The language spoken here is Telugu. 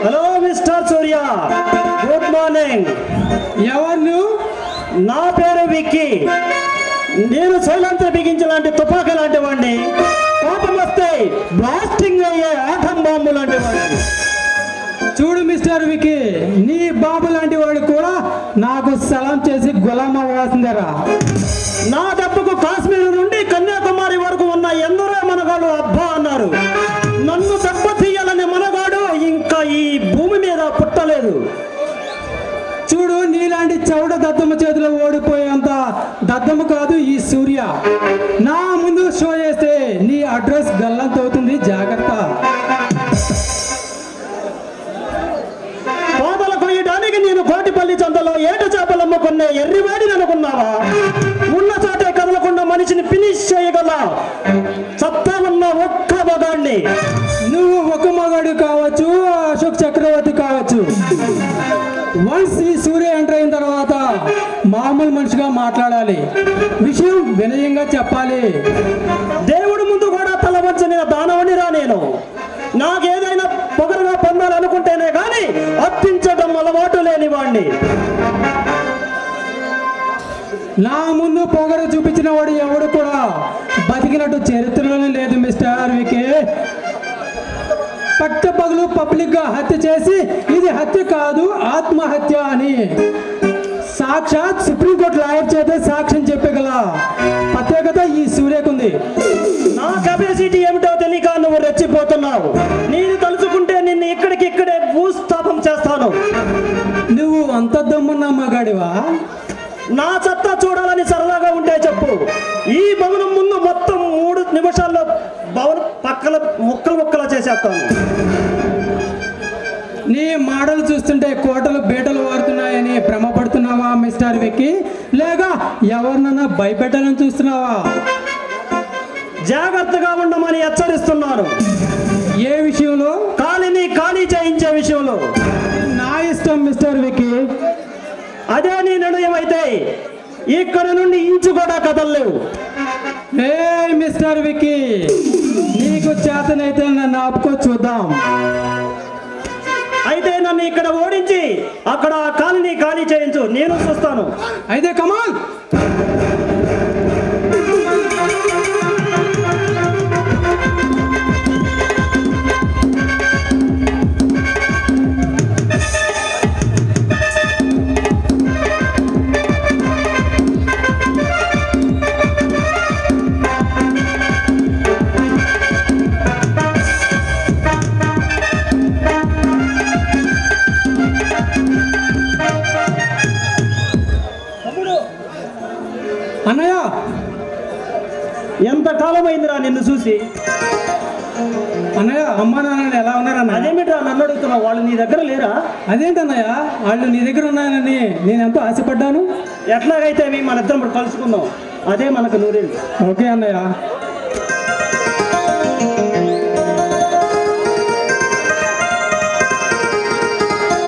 హలో మిస్టర్ సూర్య, గుడ్ మార్నింగ్. ఎవరు? నా పేరు విక్కీ. నేను సైలంత్ర బిగించలాంటి తుపాకీ లాంటి వాడిని. కోపం వస్తే బ్లాస్టింగ్ అయ్యే ఆటం బాంబు లాంటి వాడిని. చూడు మిస్టర్ విక్కీ, నీ బాబు లాంటి వాడు కూడా నాకు సలాం చేసి గులాం అవ్వాల్సిందేరా. నా డబ్బుకు కాశ్మీర్ నుండి కన్యాకుమారి వరకు ఉన్న ఎందరో మనగాడు అబ్బా అన్నారు. నన్ను దెబ్బ తీయాలనే మనగాడు ఇంకా ఈ భూమి మీద పుట్టలేదు. చూడు, నీలాంటి చౌడ దద్దమ్మ చేతిలో ఓడిపోయేంత దద్దమ్మ కాదు ఈ సూర్య. నా ముందు షో చేస్తే నీ అడ్రస్ గల్లంత అవుతుంది, జాగ్రత్త. కోతలు కొయ్యడానికి నేను కోటిపల్లి చంతలో ఏటు చేపలు అమ్ముకునే ఎర్రివాడిని అనుకున్నావా? ఉన్న చోటే కదలకుండా మనిషిని ఫినిష్ చేయగల సత్తా ఉన్న ఒక్క మగాడిని. నువ్వు ఒక మగాడు కావచ్చు, అశోక్ చక్రవర్తి కావచ్చు. వన్స్ ఈ సూర్య ఎంటర్ అయిన తర్వాత మామూలు మనిషిగా మాట్లాడాలి, విషయం వినయంగా చెప్పాలి. దేవుడి ముందు కూడా తలవంచని దానవనిరా నేను. నాకేదైనా పొగరుగా పొందాలనుకుంటేనే కానీ అప్పించడం అలవాటు లేని వాడిని. నా ముందు పొగరు చూపించిన వాడు ఎవడు కూడా బతికినట్టు చరిత్రలోనే లేదు మిస్టర్ వికే. పట్టపగలు పబ్లిక్ గా హత్య చేసి ఇది హత్య కాదు ఆత్మహత్య అని సాక్షాత్ సుప్రీంకోర్టు లాయర్ చేత సాక్ష్యం చెప్పగల ప్రత్యేకత ఈ సూర్యకుంది. నా కెపాసిటీ ఏమిటో తెలియక నువ్వు రెచ్చిపోతున్నావు. నేను తలుచుకుంటే నిన్ను ఇక్కడికిక్కడే భూస్థాపం చేస్తాను. నువ్వు అంత దమ్మున్న మగాడివా? నా సత్తా చూడాలని సరదాగా ఉంటే చెప్పు. ఈ భవనం ముందు మొత్తం 3 నిమిషాల్లో భవనం పక్కల ముక్కలు చేసేస్తాను. నీ మాటలు చూస్తుంటే కోటలు బేటలు వారుతున్నాయని భ్రమపడుతున్నావా మిస్టర్ విక్కీ? లేక ఎవరినన్నా భయపెట్టాలని చూస్తున్నావా? జాగ్రత్తగా ఉండమని హెచ్చరిస్తున్నాను. ఏ విషయంలో? ఖాళీ చేయించే విషయంలో. నా ఇష్టం మిస్టర్ విక్కీ. అదే నీ నిర్ణయం అయితే ఇక్కడ నుండి ఇంచు కూడా కదలలేవు. ఏ మిస్టర్ విక్కీ, నీకు చేతనైతే నన్ను ఆపుకో చూద్దాం. అయితే నన్ను ఇక్కడ ఓడించి అక్కడ ఖాళీ చేయించు, నేను చూస్తాను. అయితే కమాన్. అన్నయ్య, ఎంత కాలం అయిందిరా నిన్ను చూసి? అన్నయ్య, అమ్మ నాన్న ఎలా ఉన్నారన్న? అదేమిట్రా నన్ను అడుగుతున్నావు? వాళ్ళు నీ దగ్గర లేరా? అదేంటన్నయ్య, వాళ్ళు నీ దగ్గర ఉన్నానని నేను ఎంతో ఆశపడ్డాను. ఎట్లాగైతే మన ఇద్దరం కలుసుకుందాం, అదే మనకు నూరేళ్ళు. ఓకే అన్నయ్య.